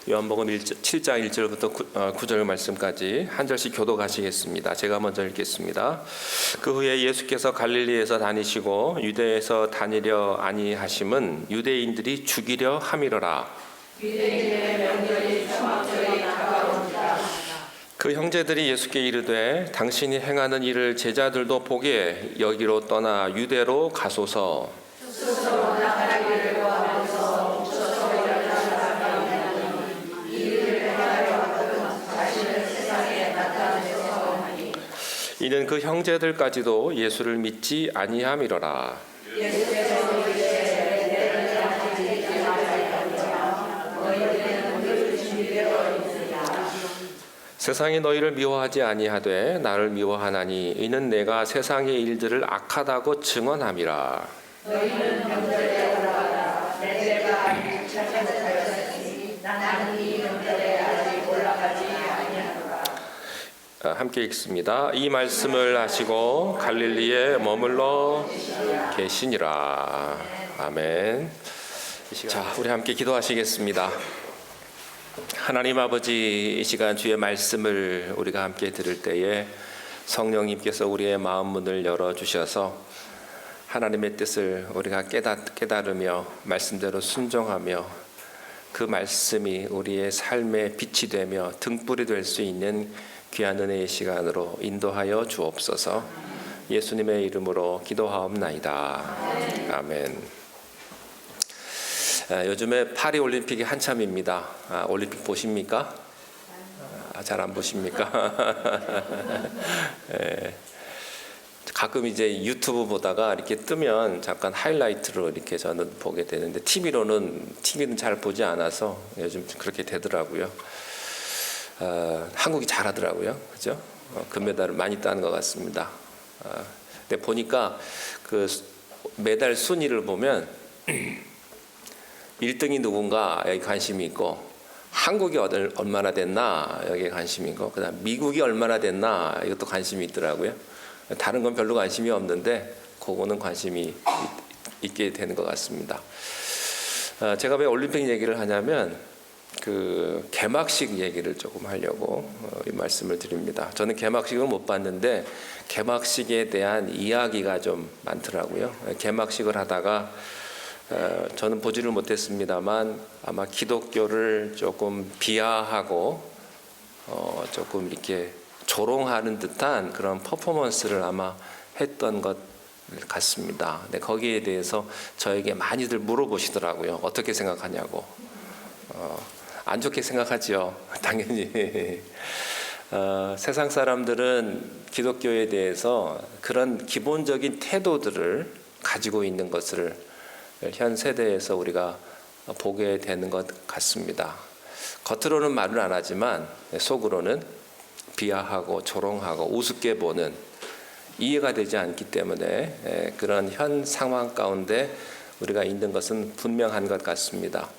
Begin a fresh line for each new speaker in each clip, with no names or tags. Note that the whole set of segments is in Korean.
요한복음 7장 1절부터 9절 말씀까지 한 절씩 교독하시겠습니다. 제가 먼저 읽겠습니다. 그 후에 예수께서 갈릴리에서 다니시고 유대에서 다니려 아니하심은 유대인들이 죽이려 함이로라.
유대인의 명절이 초막절이 다가옵니다.
그 형제들이 예수께 이르되 당신이 행하는 일을 제자들도 보게 여기로 떠나 유대로 가소서.
스스로 나가기를 구하면서 멈춰서 일어나가니 이 일을 행하려 하거든 자신을 세상에 나타내서 하니.
이는 그 형제들까지도 예수를 믿지 아니함이로라.
예수께서 이르시되 내를 향하지 말아야 너희는 오늘 준비되어 있으리라.
세상이 너희를 미워하지 아니하되 나를 미워하나니 이는 내가 세상의 일들을 악하다고 증언함이라.
너희는 명절에 올라가라. 내가 아직 찾아다녔으니 나는 이 명절에 아직 올라가지 아니하노라.
함께 읽습니다. 이 말씀을 하시고 갈릴리에 머물러 계시니라. 아멘. 자, 우리 함께 기도하시겠습니다. 하나님 아버지, 이 시간 주의 말씀을 우리가 함께 들을 때에 성령님께서 우리의 마음 문을 열어주셔서 하나님의 뜻을 우리가 깨달으며 말씀대로 순종하며 그 말씀이 우리의 삶의 빛이 되며 등불이 될 수 있는 귀한 은혜의 시간으로 인도하여 주옵소서. 예수님의 이름으로 기도하옵나이다. 아멘. 요즘에 파리 올림픽이 한참입니다. 올림픽 보십니까? 잘 안 보십니까? 네. 가끔 이제 유튜브 보다가 이렇게 뜨면 잠깐 하이라이트로 이렇게 저는 보게 되는데 TV는 잘 보지 않아서 요즘 그렇게 되더라고요. 한국이 잘하더라고요, 그죠? 금메달을 많이 따는 것 같습니다. 근데 보니까 그 메달 순위를 보면 1등이 누군가 여기 관심이 있고, 한국이 얼마나 됐나 여기에 관심이 있고, 그다음 미국이 얼마나 됐나 이것도 관심이 있더라고요. 다른 건 별로 관심이 없는데 그거는 관심이 있게 되는 것 같습니다. 제가 왜 올림픽 얘기를 하냐면 그 개막식 얘기를 조금 하려고 이 말씀을 드립니다. 저는 개막식을 못 봤는데 개막식에 대한 이야기가 좀 많더라고요. 개막식을 하다가 저는 보지를 못했습니다만 아마 기독교를 조금 비하하고 조금 이렇게 조롱하는 듯한 그런 퍼포먼스를 아마 했던 것 같습니다. 근데 거기에 대해서 저에게 많이들 물어보시더라고요. 어떻게 생각하냐고. 안 좋게 생각하죠. 당연히. 세상 사람들은 기독교에 대해서 그런 기본적인 태도들을 가지고 있는 것을 현 세대에서 우리가 보게 되는 것 같습니다. 겉으로는 말을 안 하지만 속으로는 비하하고 조롱하고 우습게 보는, 이해가 되지 않기 때문에 그런 현 상황 가운데 우리가 있는 것은 분명한 것 같습니다.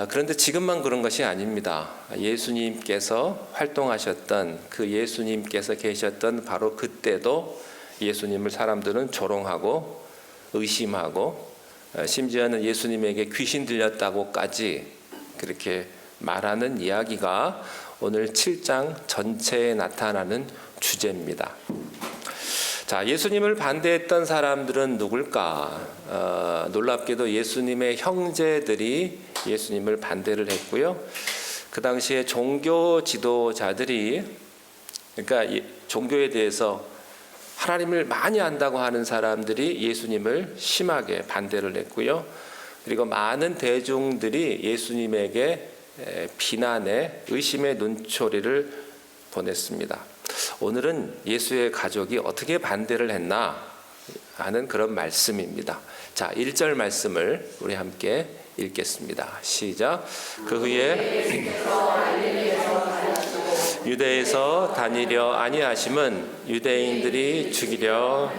그런데 지금만 그런 것이 아닙니다. 예수님께서 활동하셨던 그 예수님께서 계셨던 바로 그때도 예수님을 사람들은 조롱하고 의심하고 심지어는 예수님에게 귀신 들렸다고까지 그렇게 말하는 이야기가 오늘 7장 전체에 나타나는 주제입니다. 자, 예수님을 반대했던 사람들은 누굴까? 놀랍게도 예수님의 형제들이 예수님을 반대를 했고요. 그 당시에 종교 지도자들이, 그러니까 종교에 대해서 하나님을 많이 안다고 하는 사람들이 예수님을 심하게 반대를 했고요. 그리고 많은 대중들이 예수님에게 비난의 의심의 눈초리를 보냈습니다. 오늘은 예수의 가족이 어떻게 반대를 했나 하는 그런 말씀입니다. 자, 1절 말씀을 우리 함께 읽겠습니다. 시작. 그 후에 유대에서 다니려 아니하심은 유대인들이 죽이려.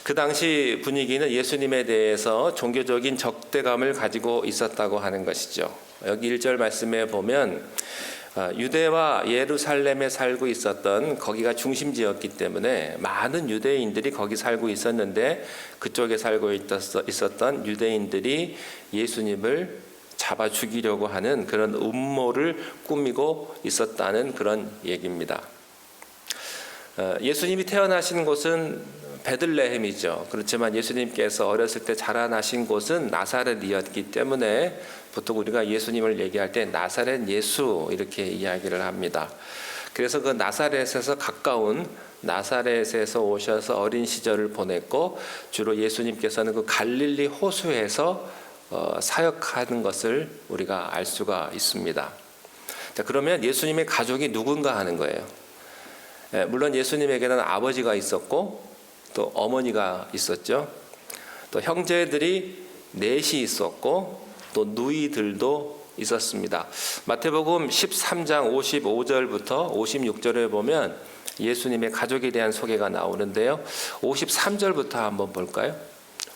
그 당시 분위기는 예수님에 대해서 종교적인 적대감을 가지고 있었다고 하는 것이죠. 여기 1절 말씀에 보면 유대와 예루살렘에 살고 있었던, 거기가 중심지였기 때문에 많은 유대인들이 거기 살고 있었는데 그쪽에 살고 있었던 유대인들이 예수님을 잡아 죽이려고 하는 그런 음모를 꾸미고 있었다는 그런 얘기입니다. 예수님이 태어나신 곳은 베들레헴이죠. 그렇지만 예수님께서 어렸을 때 자라나신 곳은 나사렛이었기 때문에 보통 우리가 예수님을 얘기할 때 나사렛 예수 이렇게 이야기를 합니다. 그래서 그 나사렛에서 가까운 나사렛에서 오셔서 어린 시절을 보냈고 주로 예수님께서는 그 갈릴리 호수에서 사역하는 것을 우리가 알 수가 있습니다. 자, 그러면 예수님의 가족이 누군가 하는 거예요. 물론 예수님에게는 아버지가 있었고 또 어머니가 있었죠. 또 형제들이 넷이 있었고 또 누이들도 있었습니다. 마태복음 13장 55절부터 56절에 보면 예수님의 가족에 대한 소개가 나오는데요. 53절부터 한번 볼까요?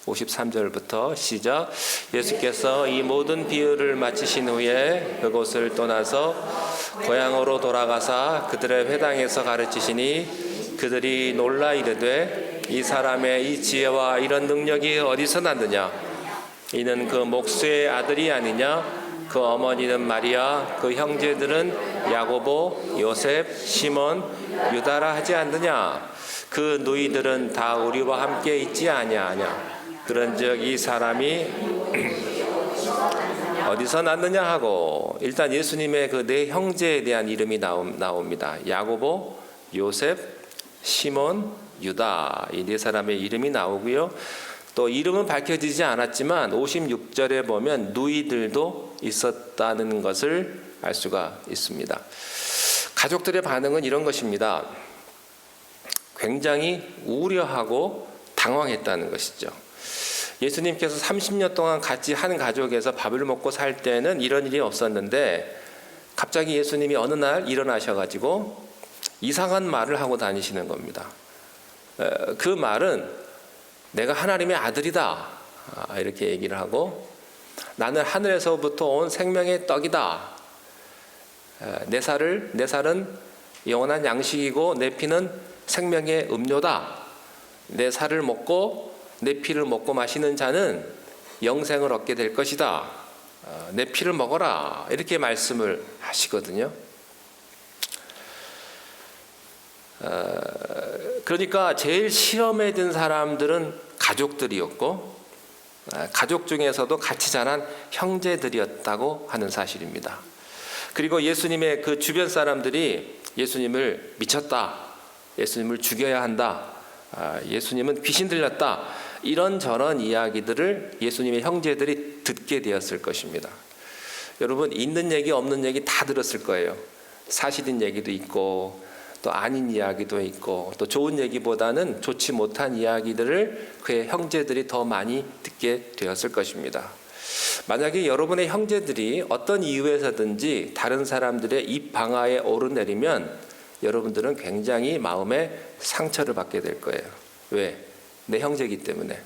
53절부터 시작. 예수께서 이 모든 비유를 마치신 후에 그곳을 떠나서 고향으로 돌아가사 그들의 회당에서 가르치시니 그들이 놀라 이르되 이 사람의 이 지혜와 이런 능력이 어디서 났느냐? 이는 그 목수의 아들이 아니냐? 그 어머니는 마리아, 그 형제들은 야고보, 요셉, 시몬, 유다라 하지 않느냐? 그 누이들은 다 우리와 함께 있지 아니하냐? 그런즉 이 사람이 어디서 났느냐 하고 일단 예수님의 그 네 형제에 대한 이름이 나옵니다. 야고보, 요셉, 시몬, 유다 이 네 사람의 이름이 나오고요. 또 이름은 밝혀지지 않았지만 56절에 보면 누이들도 있었다는 것을 알 수가 있습니다. 가족들의 반응은 이런 것입니다. 굉장히 우려하고 당황했다는 것이죠. 예수님께서 30년 동안 같이 한 가족에서 밥을 먹고 살 때는 이런 일이 없었는데 갑자기 예수님이 어느 날 일어나셔가지고 이상한 말을 하고 다니시는 겁니다. 그 말은 내가 하나님의 아들이다 이렇게 얘기를 하고 나는 하늘에서부터 온 생명의 떡이다. 내 살은 영원한 양식이고 내 피는 생명의 음료다. 내 살을 먹고 내 피를 먹고 마시는 자는 영생을 얻게 될 것이다. 내 피를 먹어라. 이렇게 말씀을 하시거든요. 그러니까 제일 시험에 든 사람들은 가족들이었고 가족 중에서도 같이 자란 형제들이었다고 하는 사실입니다. 그리고 예수님의 그 주변 사람들이 예수님을 미쳤다. 예수님을 죽여야 한다. 예수님은 귀신 들렸다. 이런저런 이야기들을 예수님의 형제들이 듣게 되었을 것입니다. 여러분 있는 얘기 없는 얘기 다 들었을 거예요. 사실인 얘기도 있고 또 아닌 이야기도 있고 또 좋은 얘기보다는 좋지 못한 이야기들을 그의 형제들이 더 많이 듣게 되었을 것입니다. 만약에 여러분의 형제들이 어떤 이유에서든지 다른 사람들의 입 방아에 오르내리면 여러분들은 굉장히 마음에 상처를 받게 될 거예요. 왜? 내 형제이기 때문에.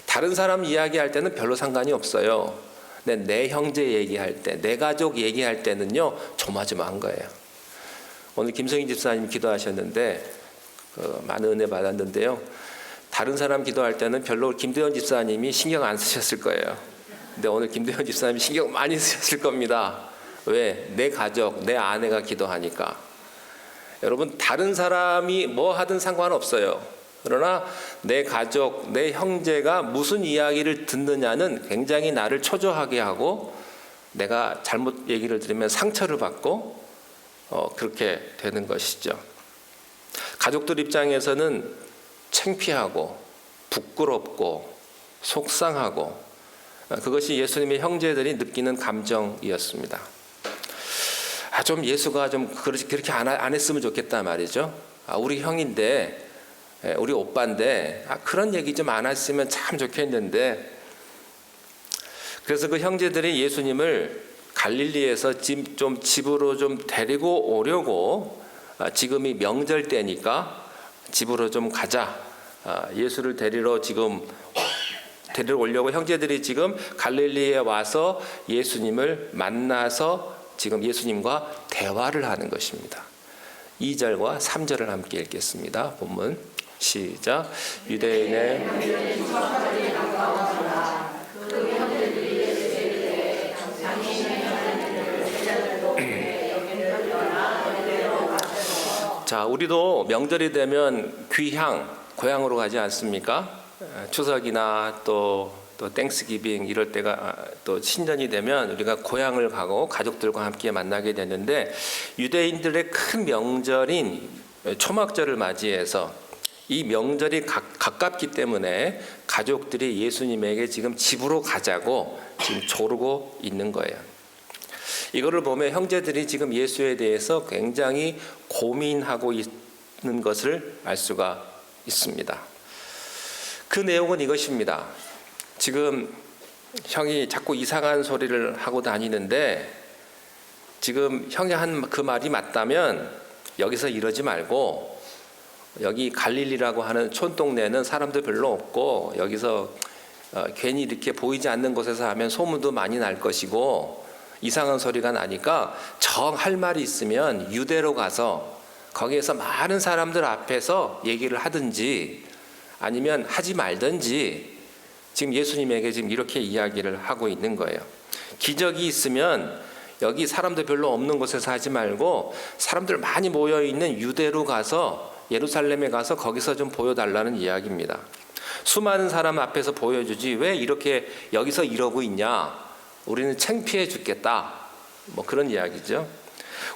다른 사람 이야기할 때는 별로 상관이 없어요. 근데 내 형제 얘기할 때, 내 가족 얘기할 때는요 조마조마한 거예요. 오늘 김성희 집사님 기도하셨는데 많은 은혜 받았는데요. 다른 사람 기도할 때는 별로 김대현 집사님이 신경 안 쓰셨을 거예요. 근데 오늘 김대현 집사님이 신경 많이 쓰셨을 겁니다. 왜? 내 가족, 내 아내가 기도하니까. 여러분 다른 사람이 뭐 하든 상관없어요. 그러나 내 가족, 내 형제가 무슨 이야기를 듣느냐는 굉장히 나를 초조하게 하고 내가 잘못 얘기를 들으면 상처를 받고 그렇게 되는 것이죠. 가족들 입장에서는 창피하고 부끄럽고 속상하고 그것이 예수님의 형제들이 느끼는 감정이었습니다. 좀 예수가 좀 그렇게 안 했으면 좋겠다 말이죠. 우리 형인데 우리 오빠인데 그런 얘기 좀 안 했으면 참 좋겠는데 그래서 그 형제들이 예수님을 갈릴리에서 집으로 좀 데리고 오려고 지금이 명절 때니까 집으로 좀 가자. 예수를 데리러 오려고 형제들이 지금 갈릴리에 와서 예수님을 만나서 지금 예수님과 대화를 하는 것입니다. 2절과 3절을 함께 읽겠습니다. 본문 시작. 유대인의 자, 우리도 명절이 되면 귀향, 고향으로 가지 않습니까? 추석이나 또 땡스기빙 이럴 때가 또 신년이 되면 우리가 고향을 가고 가족들과 함께 만나게 되는데, 유대인들의 큰 명절인 초막절을 맞이해서 이 명절이 가깝기 때문에 가족들이 예수님에게 지금 집으로 가자고 지금 조르고 있는 거예요. 이거를 보면 형제들이 지금 예수에 대해서 굉장히 고민하고 있는 것을 알 수가 있습니다. 그 내용은 이것입니다. 지금 형이 자꾸 이상한 소리를 하고 다니는데, 지금 형이 한 그 말이 맞다면 여기서 이러지 말고 여기 갈릴리라고 하는 촌동네는 사람도 별로 없고 여기서 괜히 이렇게 보이지 않는 곳에서 하면 소문도 많이 날 것이고 이상한 소리가 나니까 정 할 말이 있으면 유대로 가서 거기에서 많은 사람들 앞에서 얘기를 하든지 아니면 하지 말든지 지금 예수님에게 지금 이렇게 이야기를 하고 있는 거예요. 기적이 있으면 여기 사람들 별로 없는 곳에서 하지 말고 사람들 많이 모여 있는 유대로 가서 예루살렘에 가서 거기서 좀 보여달라는 이야기입니다. 수많은 사람 앞에서 보여주지 왜 이렇게 여기서 이러고 있냐? 우리는 창피해 죽겠다. 뭐 그런 이야기죠.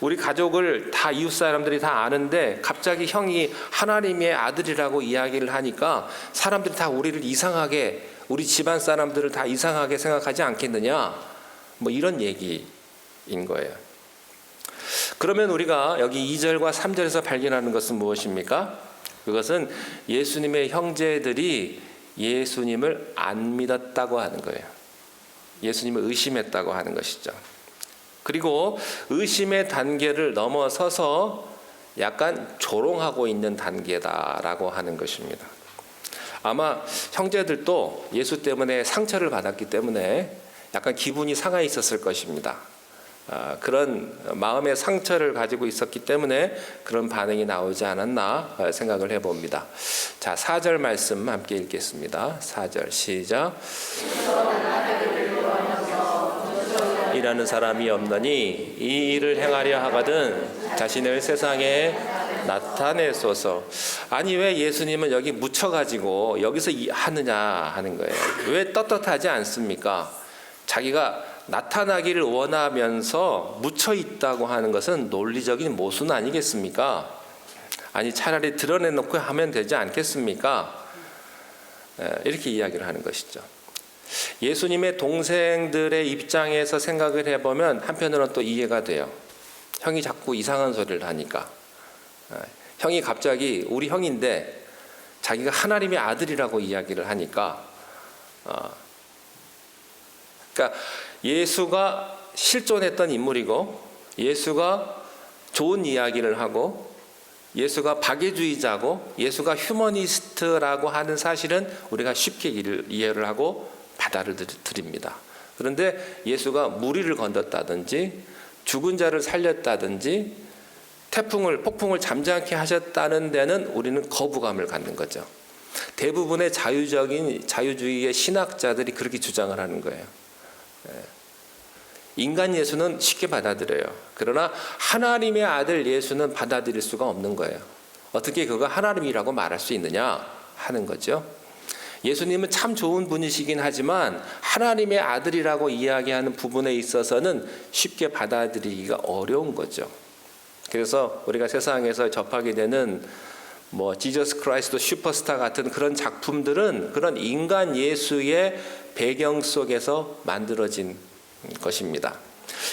우리 가족을 다 이웃 사람들이 다 아는데 갑자기 형이 하나님의 아들이라고 이야기를 하니까 사람들이 다 우리를 이상하게, 우리 집안 사람들을 다 이상하게 생각하지 않겠느냐? 뭐 이런 얘기인 거예요. 그러면 우리가 여기 2절과 3절에서 발견하는 것은 무엇입니까? 그것은 예수님의 형제들이 예수님을 안 믿었다고 하는 거예요. 예수님을 의심했다고 하는 것이죠. 그리고 의심의 단계를 넘어서서 약간 조롱하고 있는 단계다라고 하는 것입니다. 아마 형제들도 예수 때문에 상처를 받았기 때문에 약간 기분이 상해 있었을 것입니다. 그런 마음의 상처를 가지고 있었기 때문에 그런 반응이 나오지 않았나 생각을 해봅니다. 자, 4절 말씀 함께 읽겠습니다. 4절 시작. 일하는 사람이 없느니 이 일을 행하려 하거든 자신을 세상에 나타내소서. 아니 왜 예수님은 여기 묻혀가지고 여기서 하느냐 하는 거예요. 왜 떳떳하지 않습니까? 자기가 나타나기를 원하면서 묻혀 있다고 하는 것은 논리적인 모순 아니겠습니까? 아니 차라리 드러내놓고 하면 되지 않겠습니까? 이렇게 이야기를 하는 것이죠. 예수님의 동생들의 입장에서 생각을 해보면 한편으로는 또 이해가 돼요. 형이 자꾸 이상한 소리를 하니까. 형이 갑자기 우리 형인데 자기가 하나님의 아들이라고 이야기를 하니까, 그러니까 예수가 실존했던 인물이고 예수가 좋은 이야기를 하고 예수가 박애주의자고 예수가 휴머니스트라고 하는 사실은 우리가 쉽게 이해를 하고 받아들입니다. 그런데 예수가 무리를 건졌다든지 죽은 자를 살렸다든지 폭풍을 잠잠케 하셨다는 데는 우리는 거부감을 갖는 거죠. 대부분의 자유주의의 신학자들이 그렇게 주장을 하는 거예요. 인간 예수는 쉽게 받아들여요. 그러나 하나님의 아들 예수는 받아들일 수가 없는 거예요. 어떻게 그가 하나님이라고 말할 수 있느냐 하는 거죠. 예수님은 참 좋은 분이시긴 하지만 하나님의 아들이라고 이야기하는 부분에 있어서는 쉽게 받아들이기가 어려운 거죠. 그래서 우리가 세상에서 접하게 되는 지저스 크라이스트 슈퍼스타 같은 그런 작품들은 그런 인간 예수의 배경 속에서 만들어진 것입니다.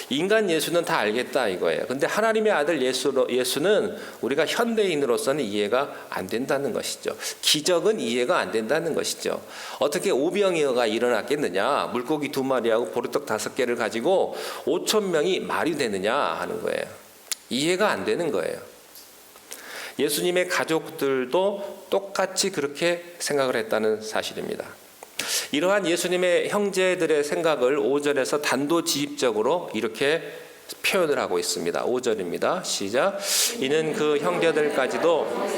인간 예수는 다 알겠다 이거예요. 근데 하나님의 아들 예수는 우리가 현대인으로서는 이해가 안 된다는 것이죠. 기적은 이해가 안 된다는 것이죠. 어떻게 오병이어가 일어났겠느냐? 물고기 2마리하고 보리떡 5개를 가지고 5,000명이 말이 되느냐 하는 거예요. 이해가 안 되는 거예요. 예수님의 가족들도 똑같이 그렇게 생각을 했다는 사실입니다. 이러한 예수님의 형제들의 생각을 5절에서 단도직입적으로 이렇게 표현을 하고 있습니다. 5절입니다. 시작. 이는 그 형제들까지도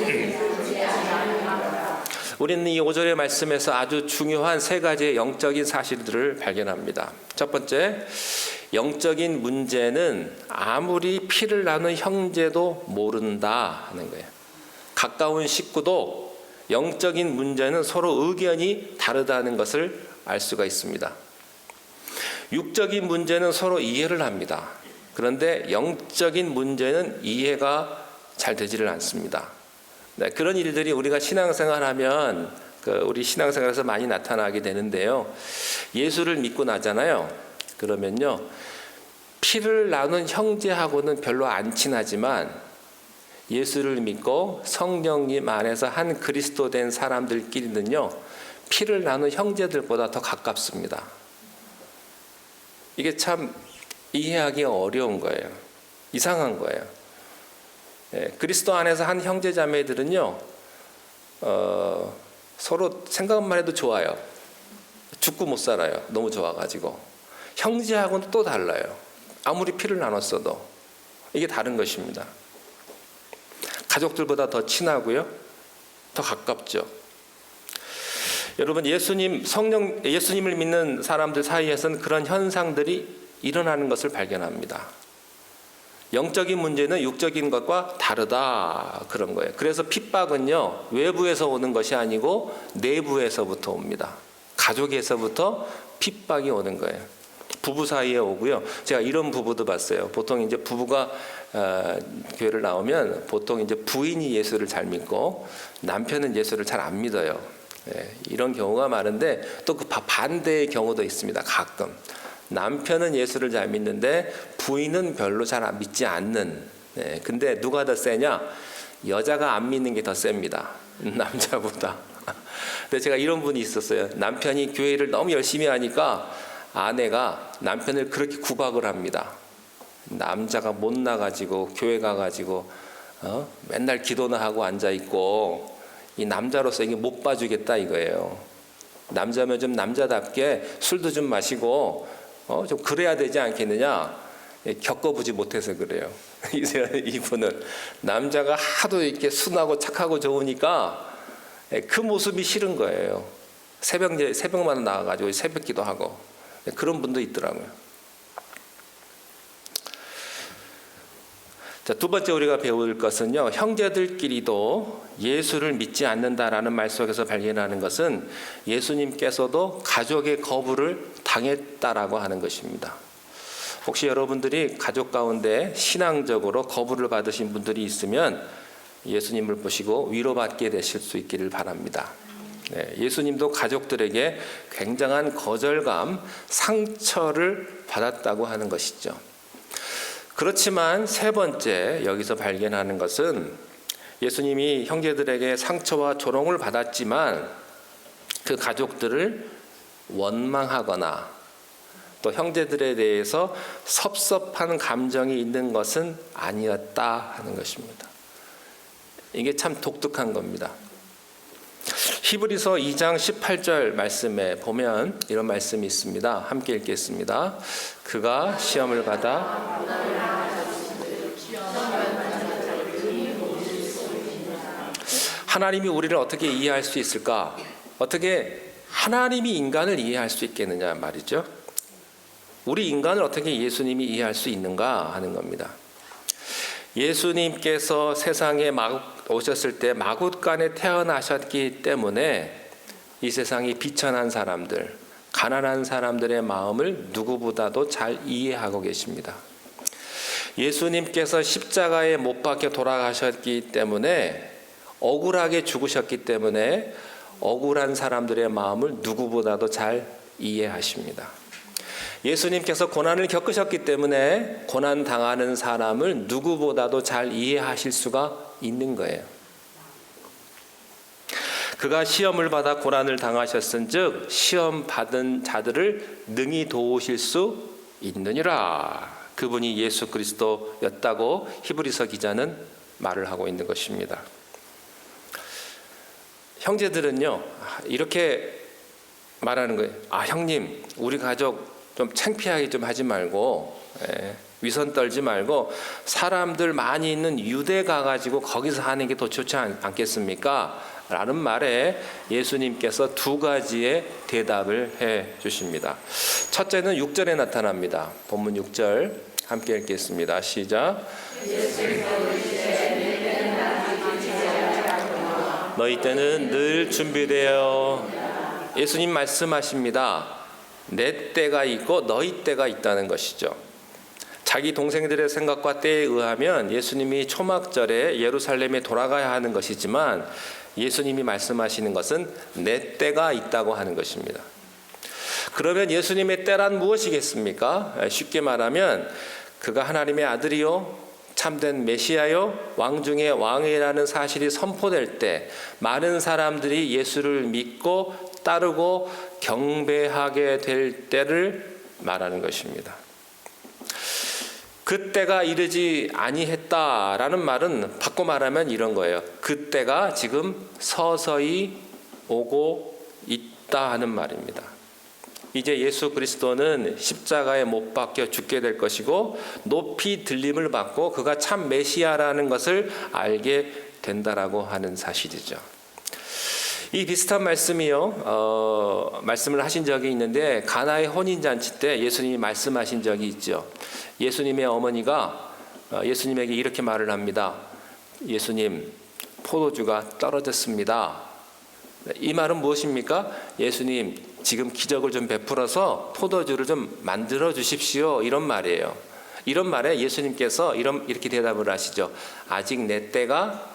우리는 이 5절의 말씀에서 아주 중요한 세 가지의 영적인 사실들을 발견합니다. 첫 번째, 영적인 문제는 아무리 피를 나눈 형제도 모른다 하는 거예요. 가까운 식구도 영적인 문제는 서로 의견이 다르다는 것을 알 수가 있습니다. 육적인 문제는 서로 이해를 합니다. 그런데 영적인 문제는 이해가 잘 되지를 않습니다. 네, 그런 일들이 우리가 신앙생활하면 우리 신앙생활에서 많이 나타나게 되는데요. 예수를 믿고 나잖아요. 그러면요, 피를 나눈 형제하고는 별로 안 친하지만 예수를 믿고 성령님 안에서 한 그리스도 된 사람들끼리는요, 피를 나눈 형제들보다 더 가깝습니다. 이게 참 이해하기 어려운 거예요. 이상한 거예요. 그리스도 안에서 한 형제자매들은요, 서로 생각만 해도 좋아요. 죽고 못 살아요. 너무 좋아가지고. 형제하고는 또 달라요. 아무리 피를 나눴어도 이게 다른 것입니다. 가족들보다 더 친하고요, 더 가깝죠. 여러분, 예수님을 믿는 사람들 사이에서는 그런 현상들이 일어나는 것을 발견합니다. 영적인 문제는 육적인 것과 다르다, 그런 거예요. 그래서 핍박은요, 외부에서 오는 것이 아니고 내부에서부터 옵니다. 가족에서부터 핍박이 오는 거예요. 부부 사이에 오고요. 제가 이런 부부도 봤어요. 보통 이제 부부가 교회를 나오면 보통 이제 부인이 예수를 잘 믿고 남편은 예수를 잘 안 믿어요. 이런 경우가 많은데 또 그 반대의 경우도 있습니다. 가끔 남편은 예수를 잘 믿는데 부인은 별로 잘 믿지 않는. 근데 누가 더 세냐? 여자가 안 믿는 게 더 셉니다. 남자보다. 근데 제가 이런 분이 있었어요. 남편이 교회를 너무 열심히 하니까 아내가 남편을 그렇게 구박을 합니다. 남자가 못 나가지고 교회 가가지고 맨날 기도나 하고 앉아 있고 이 남자로서 이게 못 봐주겠다 이거예요. 남자면 좀 남자답게 술도 좀 마시고 좀 그래야 되지 않겠느냐. 겪어보지 못해서 그래요. 이분은 남자가 하도 이렇게 순하고 착하고 좋으니까 그 모습이 싫은 거예요. 새벽마다 나와가지고 새벽기도 하고 그런 분도 있더라고요. 자, 두 번째 우리가 배울 것은요, 형제들끼리도 예수를 믿지 않는다라는 말 속에서 발견하는 것은 예수님께서도 가족의 거부를 당했다라고 하는 것입니다. 혹시 여러분들이 가족 가운데 신앙적으로 거부를 받으신 분들이 있으면 예수님을 보시고 위로받게 되실 수 있기를 바랍니다. 예수님도 가족들에게 굉장한 거절감, 상처를 받았다고 하는 것이죠. 그렇지만 세 번째 여기서 발견하는 것은 예수님이 형제들에게 상처와 조롱을 받았지만 그 가족들을 원망하거나 또 형제들에 대해서 섭섭한 감정이 있는 것은 아니었다 하는 것입니다. 이게 참 독특한 겁니다. 히브리서 2장 18절 말씀에 보면 이런 말씀이 있습니다. 함께 읽겠습니다. 그가 시험을 받아 하나님이 우리를 어떻게 이해할 수 있을까? 어떻게 하나님이 인간을 이해할 수 있겠느냐 말이죠. 우리 인간을 어떻게 예수님이 이해할 수 있는가 하는 겁니다. 예수님께서 세상에 오셨을 때 마굿간에 태어나셨기 때문에 이 세상이 비천한 사람들, 가난한 사람들의 마음을 누구보다도 잘 이해하고 계십니다. 예수님께서 십자가에 못 박혀 돌아가셨기 때문에 억울하게 죽으셨기 때문에 억울한 사람들의 마음을 누구보다도 잘 이해하십니다. 예수님께서 고난을 겪으셨기 때문에 고난 당하는 사람을 누구보다도 잘 이해하실 수가 있는 거예요. 그가 시험을 받아 고난을 당하셨은즉 시험 받은 자들을 능히 도우실 수 있느니라. 그분이 예수 그리스도였다고 히브리서 기자는 말을 하고 있는 것입니다. 형제들은요, 이렇게 말하는 거예요. 형님, 우리 가족 좀 창피하게 좀 하지 말고 위선 떨지 말고 사람들 많이 있는 유대 가가지고 거기서 하는 게 더 좋지 않겠습니까? 라는 말에 예수님께서 두 가지의 대답을 해 주십니다. 첫째는 6절에 나타납니다. 본문 6절 함께 읽겠습니다. 시작. 너희 때는 늘 준비되어. 예수님 말씀하십니다. 내 때가 있고 너희 때가 있다는 것이죠. 자기 동생들의 생각과 때에 의하면 예수님이 초막절에 예루살렘에 돌아가야 하는 것이지만 예수님이 말씀하시는 것은 내 때가 있다고 하는 것입니다. 그러면 예수님의 때란 무엇이겠습니까? 쉽게 말하면 그가 하나님의 아들이요 참된 메시아요 왕 중의 왕이라는 사실이 선포될 때 많은 사람들이 예수를 믿고 따르고 경배하게 될 때를 말하는 것입니다. 그때가 이르지 아니했다라는 말은 바꿔 말하면 이런 거예요. 그때가 지금 서서히 오고 있다 하는 말입니다. 이제 예수 그리스도는 십자가에 못 박혀 죽게 될 것이고 높이 들림을 받고 그가 참 메시아라는 것을 알게 된다라고 하는 사실이죠. 이 비슷한 말씀이요. 말씀을 하신 적이 있는데 가나의 혼인잔치 때 예수님이 말씀하신 적이 있죠. 예수님의 어머니가 예수님에게 이렇게 말을 합니다. 예수님, 포도주가 떨어졌습니다. 이 말은 무엇입니까? 예수님, 지금 기적을 좀 베풀어서 포도주를 좀 만들어 주십시오. 이런 말이에요. 이런 말에 예수님께서 이렇게 대답을 하시죠. 아직 내 때가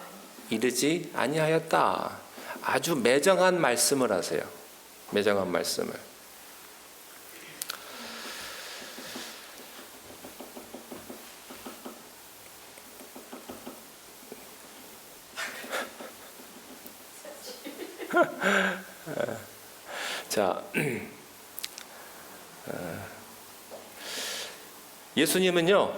이르지 아니하였다. 아주 매정한 말씀을 하세요. 매정한 말씀을. 자, 예수님은요,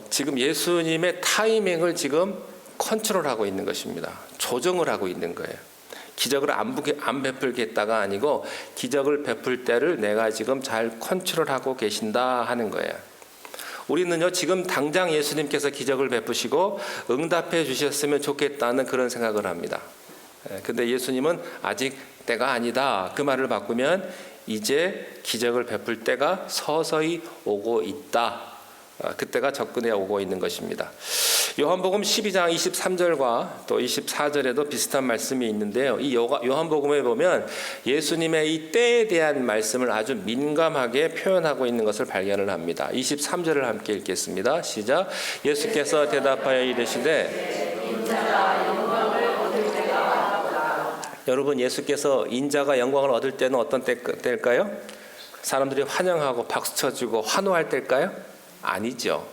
지금 예수님의 타이밍을 지금 컨트롤하고 있는 것입니다. 조정을 하고 있는 거예요. 기적을 안 베풀겠다가 아니고 기적을 베풀 때를 내가 지금 잘 컨트롤하고 계신다 하는 거예요. 우리는요, 지금 당장 예수님께서 기적을 베푸시고 응답해 주셨으면 좋겠다는 그런 생각을 합니다. 근데 예수님은 아직 때가 아니다. 그 말을 바꾸면 이제 기적을 베풀 때가 서서히 오고 있다. 그때가 접근해 오고 있는 것입니다. 요한복음 12장 23절과 또 24절에도 비슷한 말씀이 있는데요. 이 요한복음에 보면 예수님의 이 때에 대한 말씀을 아주 민감하게 표현하고 있는 것을 발견을 합니다. 23절을 함께 읽겠습니다. 시작. 예수께서 대답하여 이르시되 여러분, 예수께서 인자가 영광을 얻을 때는 어떤 때일까요? 사람들이 환영하고 박수 쳐주고 환호할 때일까요? 아니죠.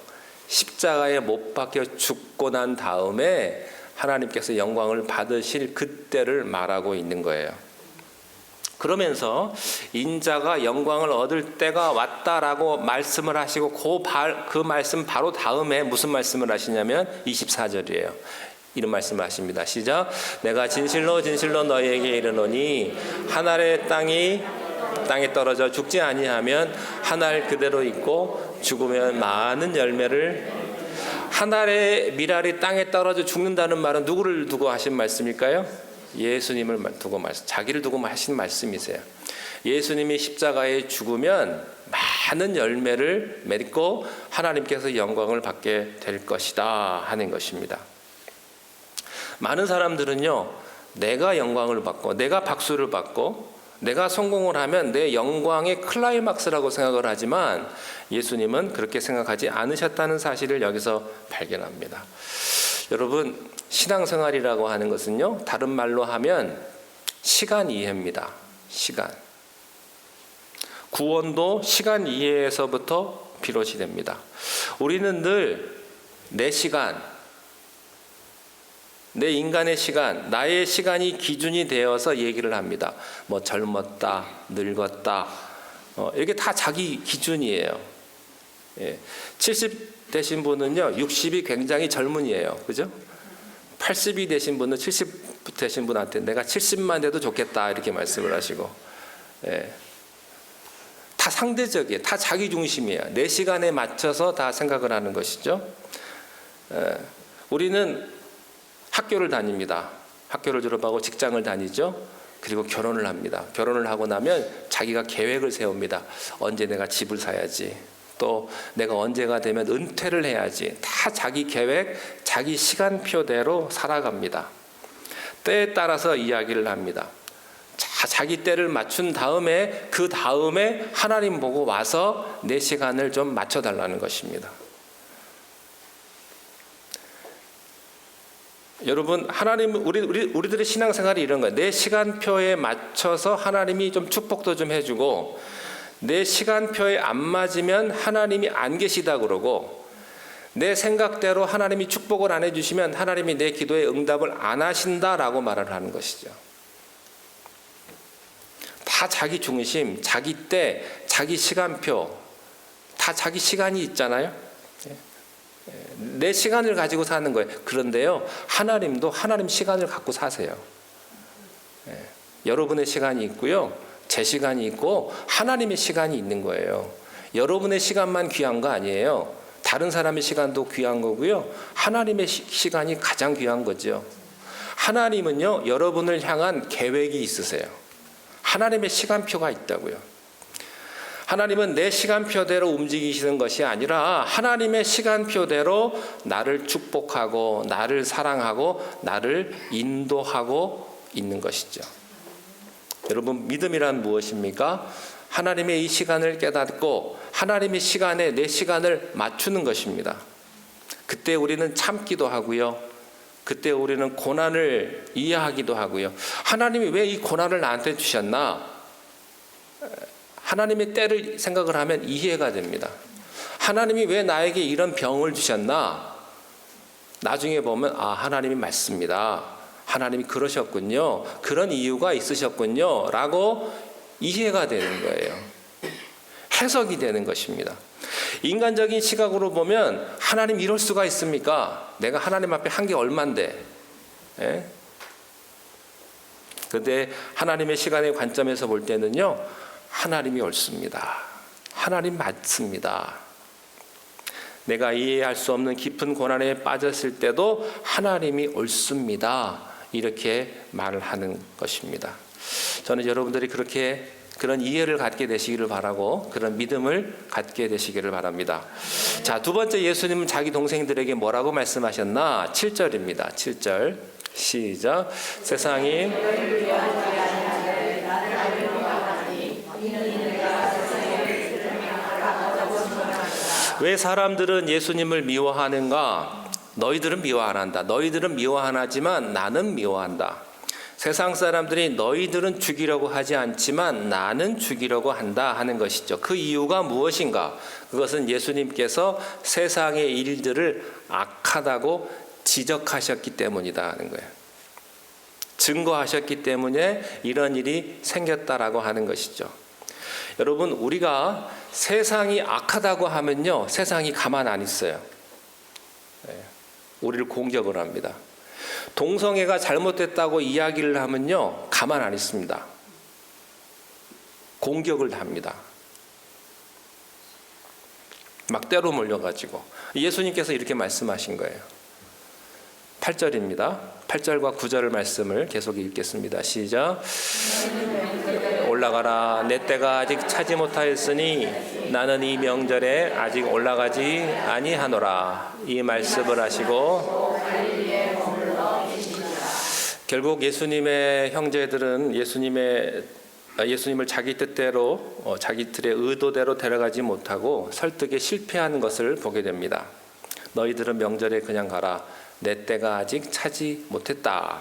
십자가에 못 박혀 죽고 난 다음에 하나님께서 영광을 받으실 그때를 말하고 있는 거예요. 그러면서 인자가 영광을 얻을 때가 왔다라고 말씀을 하시고 그 말씀 바로 다음에 무슨 말씀을 하시냐면 24절이에요. 이런 말씀을 하십니다. 시작. 내가 진실로 진실로 너희에게 이르노니 한 알의 땅에 떨어져 죽지 아니하면 한 알 그대로 있고 죽으면 많은 열매를. 한 알의 밀알이 땅에 떨어져 죽는다는 말은 누구를 두고 하신 말씀일까요? 예수님을 두고 자기를 두고 하신 말씀이세요. 예수님이 십자가에 죽으면 많은 열매를 맺고 하나님께서 영광을 받게 될 것이다 하는 것입니다. 많은 사람들은요, 내가 영광을 받고 내가 박수를 받고 내가 성공을 하면 내 영광의 클라이막스라고 생각을 하지만 예수님은 그렇게 생각하지 않으셨다는 사실을 여기서 발견합니다. 여러분, 신앙생활이라고 하는 것은요, 다른 말로 하면 시간 이해입니다. 시간. 구원도 시간 이해에서부터 비롯이 됩니다. 우리는 늘 내 시간, 내 인간의 시간, 나의 시간이 기준이 되어서 얘기를 합니다. 뭐 젊었다, 늙었다, 이게 다 자기 기준이에요. 70 되신 분은요, 60이 굉장히 젊은이에요. 그죠? 80이 되신 분은 70 되신 분한테 내가 70만 돼도 좋겠다 이렇게 말씀을 하시고, 다 상대적이에요. 다 자기 중심이에요. 내 시간에 맞춰서 다 생각을 하는 것이죠. 우리는 학교를 다닙니다. 학교를 졸업하고 직장을 다니죠. 그리고 결혼을 합니다. 결혼을 하고 나면 자기가 계획을 세웁니다. 언제 내가 집을 사야지, 또 내가 언제가 되면 은퇴를 해야지. 다 자기 계획, 자기 시간표대로 살아갑니다. 때에 따라서 이야기를 합니다. 자기 때를 맞춘 다음에 그 다음에 하나님 보고 와서 내 시간을 좀 맞춰달라는 것입니다. 여러분, 하나님, 우리들의 신앙생활이 이런 거예요. 내 시간표에 맞춰서 하나님이 좀 축복도 좀 해주고, 내 시간표에 안 맞으면 하나님이 안 계시다 그러고, 내 생각대로 하나님이 축복을 안 해주시면 하나님이 내 기도에 응답을 안 하신다라고 말을 하는 것이죠. 다 자기 중심, 자기 때, 자기 시간표, 다 자기 시간이 있잖아요. 내 시간을 가지고 사는 거예요. 그런데요, 하나님도 하나님 시간을 갖고 사세요. 여러분의 시간이 있고요, 제 시간이 있고 하나님의 시간이 있는 거예요. 여러분의 시간만 귀한 거 아니에요. 다른 사람의 시간도 귀한 거고요, 하나님의 시간이 가장 귀한 거죠. 하나님은요, 여러분을 향한 계획이 있으세요. 하나님의 시간표가 있다고요. 하나님은 내 시간표대로 움직이시는 것이 아니라 하나님의 시간표대로 나를 축복하고 나를 사랑하고 나를 인도하고 있는 것이죠. 여러분, 믿음이란 무엇입니까? 하나님의 이 시간을 깨닫고 하나님의 시간에 내 시간을 맞추는 것입니다. 그때 우리는 참기도 하고요, 그때 우리는 고난을 이해하기도 하고요. 하나님이 왜 이 고난을 나한테 주셨나? 하나님의 때를 생각을 하면 이해가 됩니다. 하나님이 왜 나에게 이런 병을 주셨나? 나중에 보면 하나님이 맞습니다. 하나님이 그러셨군요. 그런 이유가 있으셨군요. 라고 이해가 되는 거예요. 해석이 되는 것입니다. 인간적인 시각으로 보면 하나님 이럴 수가 있습니까? 내가 하나님 앞에 한 게 얼만데. 그런데 하나님의 시간의 관점에서 볼 때는요, 하나님이 옳습니다. 하나님 맞습니다. 내가 이해할 수 없는 깊은 고난에 빠졌을 때도 하나님이 옳습니다. 이렇게 말을 하는 것입니다. 저는 여러분들이 그런 이해를 갖게 되시기를 바라고, 그런 믿음을 갖게 되시기를 바랍니다. 자, 두 번째, 예수님은 자기 동생들에게 뭐라고 말씀하셨나? 7절입니다. 7절 시작. 세상이 왜 사람들은 예수님을 미워하는가? 너희들은 미워 안 한다. 너희들은 미워 안 하지만 나는 미워한다. 세상 사람들이 너희들은 죽이려고 하지 않지만 나는 죽이려고 한다 하는 것이죠. 그 이유가 무엇인가? 그것은 예수님께서 세상의 일들을 악하다고 지적하셨기 때문이다 하는 거예요. 증거하셨기 때문에 이런 일이 생겼다라고 하는 것이죠. 여러분, 우리가 세상이 악하다고 하면요, 세상이 가만 안 있어요. 우리를 공격을 합니다. 동성애가 잘못됐다고 이야기를 하면요, 가만 안 있습니다. 공격을 합니다. 막 때로 몰려가지고. 예수님께서 이렇게 말씀하신 거예요. 8절입니다. 8절과 9절의 말씀을 계속 읽겠습니다. 시작. 올라가라. 내 때가 아직 차지 못하였으니 나는 이 명절에 아직 올라가지 아니하노라. 이 말씀을 하시고, 결국 예수님의 형제들은 예수님을 자기 뜻대로, 자기들의 의도대로 데려가지 못하고 설득에 실패하는 것을 보게 됩니다. 너희들은 명절에 그냥 가라. 내 때가 아직 차지 못했다.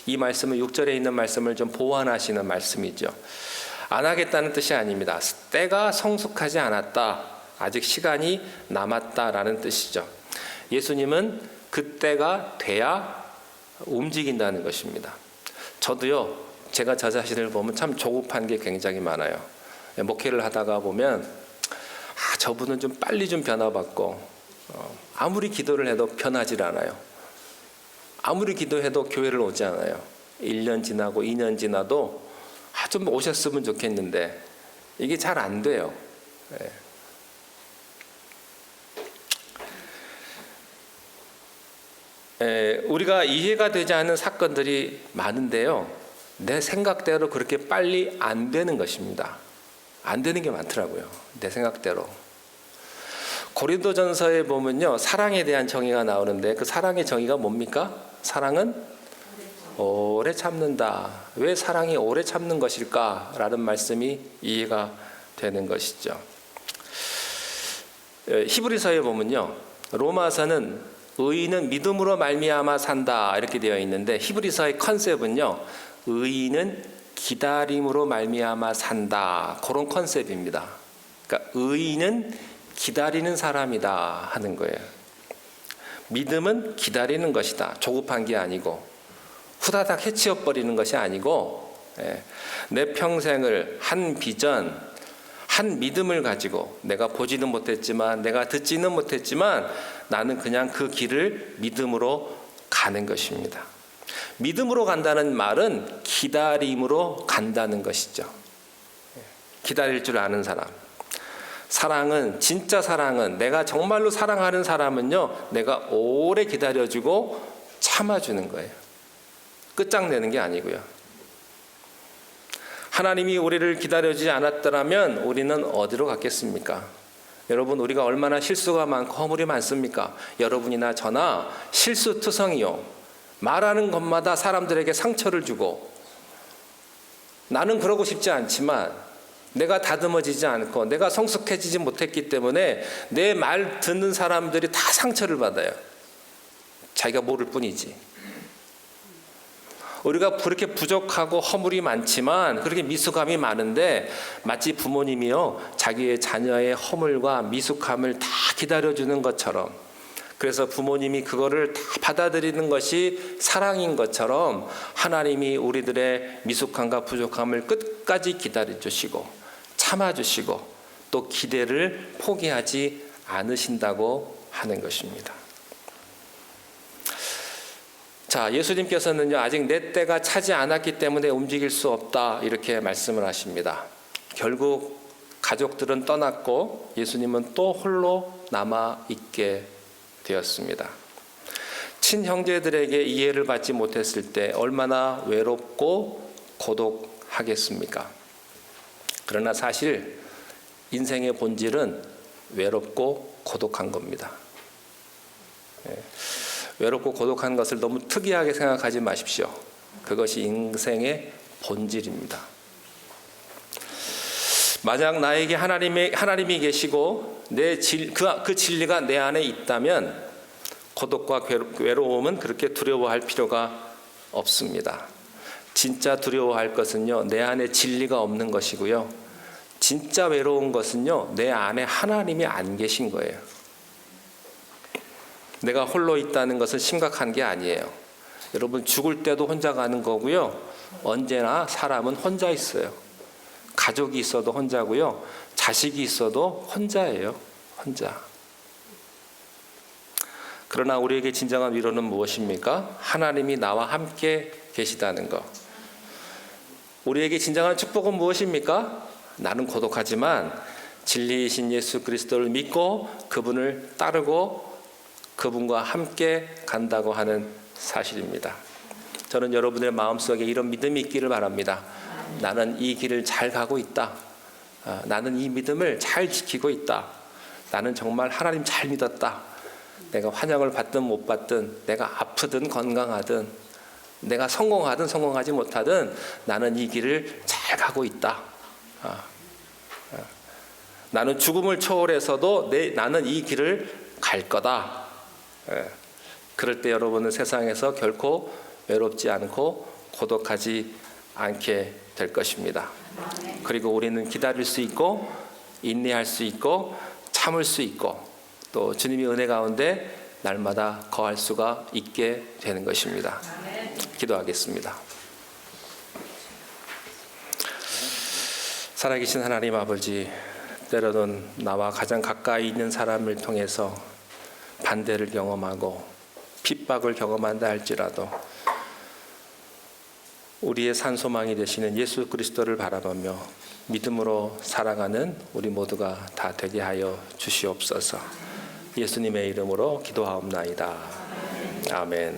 이 말씀은 6절에 있는 말씀을 좀 보완하시는 말씀이죠. 안 하겠다는 뜻이 아닙니다. 때가 성숙하지 않았다. 아직 시간이 남았다라는 뜻이죠. 예수님은 그 때가 돼야 움직인다는 것입니다. 저도요, 제가 저 자신을 보면 참 조급한 게 굉장히 많아요. 목회를 하다가 보면 저분은 좀 빨리 좀 변화받고, 아무리 기도를 해도 변하질 않아요. 아무리 기도해도 교회를 오지 않아요. 1년 지나고 2년 지나도 좀 오셨으면 좋겠는데 이게 잘 안 돼요. 우리가 이해가 되지 않는 사건들이 많은데요. 내 생각대로 그렇게 빨리 안 되는 것입니다. 안 되는 게 많더라고요. 내 생각대로. 고린도전서에 보면요, 사랑에 대한 정의가 나오는데 그 사랑의 정의가 뭡니까? 사랑은 오래 참는다. 왜 사랑이 오래 참는 것일까? 라는 말씀이 이해가 되는 것이죠. 히브리서에 보면요, 로마서는 의인은 믿음으로 말미암아 산다 이렇게 되어 있는데 히브리서의 컨셉은요, 의인은 기다림으로 말미암아 산다, 그런 컨셉입니다. 그러니까 의인은 기다리는 사람이다 하는 거예요. 믿음은 기다리는 것이다. 조급한 게 아니고 후다닥 해치워버리는 것이 아니고, 내 평생을 한 비전, 한 믿음을 가지고 내가 보지는 못했지만, 내가 듣지는 못했지만 나는 그냥 그 길을 믿음으로 가는 것입니다. 믿음으로 간다는 말은 기다림으로 간다는 것이죠. 기다릴 줄 아는 사람. 사랑은, 진짜 사랑은, 내가 정말로 사랑하는 사람은요, 내가 오래 기다려주고 참아주는 거예요. 끝장내는 게 아니고요. 하나님이 우리를 기다려주지 않았더라면 우리는 어디로 갔겠습니까? 여러분, 우리가 얼마나 실수가 많고 허물이 많습니까? 여러분이나 저나 실수투성이요, 말하는 것마다 사람들에게 상처를 주고, 나는 그러고 싶지 않지만 내가 다듬어지지 않고 내가 성숙해지지 못했기 때문에 내 말 듣는 사람들이 다 상처를 받아요. 자기가 모를 뿐이지. 우리가 그렇게 부족하고 허물이 많지만, 그렇게 미숙함이 많은데 마치 부모님이요, 자기의 자녀의 허물과 미숙함을 다 기다려주는 것처럼, 그래서 부모님이 그거를 다 받아들이는 것이 사랑인 것처럼 하나님이 우리들의 미숙함과 부족함을 끝까지 기다려주시고 참아주시고 또 기대를 포기하지 않으신다고 하는 것입니다. 자, 예수님께서는요, 아직 내 때가 차지 않았기 때문에 움직일 수 없다 이렇게 말씀을 하십니다. 결국 가족들은 떠났고 예수님은 또 홀로 남아 있게 되었습니다. 친형제들에게 이해를 받지 못했을 때 얼마나 외롭고 고독하겠습니까? 그러나 사실 인생의 본질은 외롭고 고독한 겁니다. 외롭고 고독한 것을 너무 특이하게 생각하지 마십시오. 그것이 인생의 본질입니다. 만약 나에게 하나님이 계시고 그 진리가 내 안에 있다면 고독과 외로움은 그렇게 두려워할 필요가 없습니다. 진짜 두려워할 것은요, 내 안에 진리가 없는 것이고요, 진짜 외로운 것은요, 내 안에 하나님이 안 계신 거예요. 내가 홀로 있다는 것은 심각한 게 아니에요. 여러분, 죽을 때도 혼자 가는 거고요, 언제나 사람은 혼자 있어요. 가족이 있어도 혼자고요, 자식이 있어도 혼자예요. 혼자. 그러나 우리에게 진정한 위로는 무엇입니까? 하나님이 나와 함께 계시다는 것. 우리에게 진정한 축복은 무엇입니까? 나는 고독하지만 진리이신 예수 그리스도를 믿고 그분을 따르고 그분과 함께 간다고 하는 사실입니다. 저는 여러분의 마음속에 이런 믿음이 있기를 바랍니다. 나는 이 길을 잘 가고 있다. 나는 이 믿음을 잘 지키고 있다. 나는 정말 하나님 잘 믿었다. 내가 환영을 받든 못 받든, 내가 아프든 건강하든, 내가 성공하든 성공하지 못하든 나는 이 길을 잘 가고 있다. 나는 죽음을 초월해서도 나는 이 길을 갈 거다. 그럴 때 여러분은 세상에서 결코 외롭지 않고 고독하지 않게 될 것입니다. 그리고 우리는 기다릴 수 있고 인내할 수 있고 참을 수 있고 또 주님의 은혜 가운데 날마다 거할 수가 있게 되는 것입니다. 기도하겠습니다. 살아계신 하나님 아버지, 때로는 나와 가장 가까이 있는 사람을 통해서 반대를 경험하고 핍박을 경험한다 할지라도 우리의 산소망이 되시는 예수 그리스도를 바라보며 믿음으로 살아가는 우리 모두가 다 되게 하여 주시옵소서. 예수님의 이름으로 기도하옵나이다. 아멘.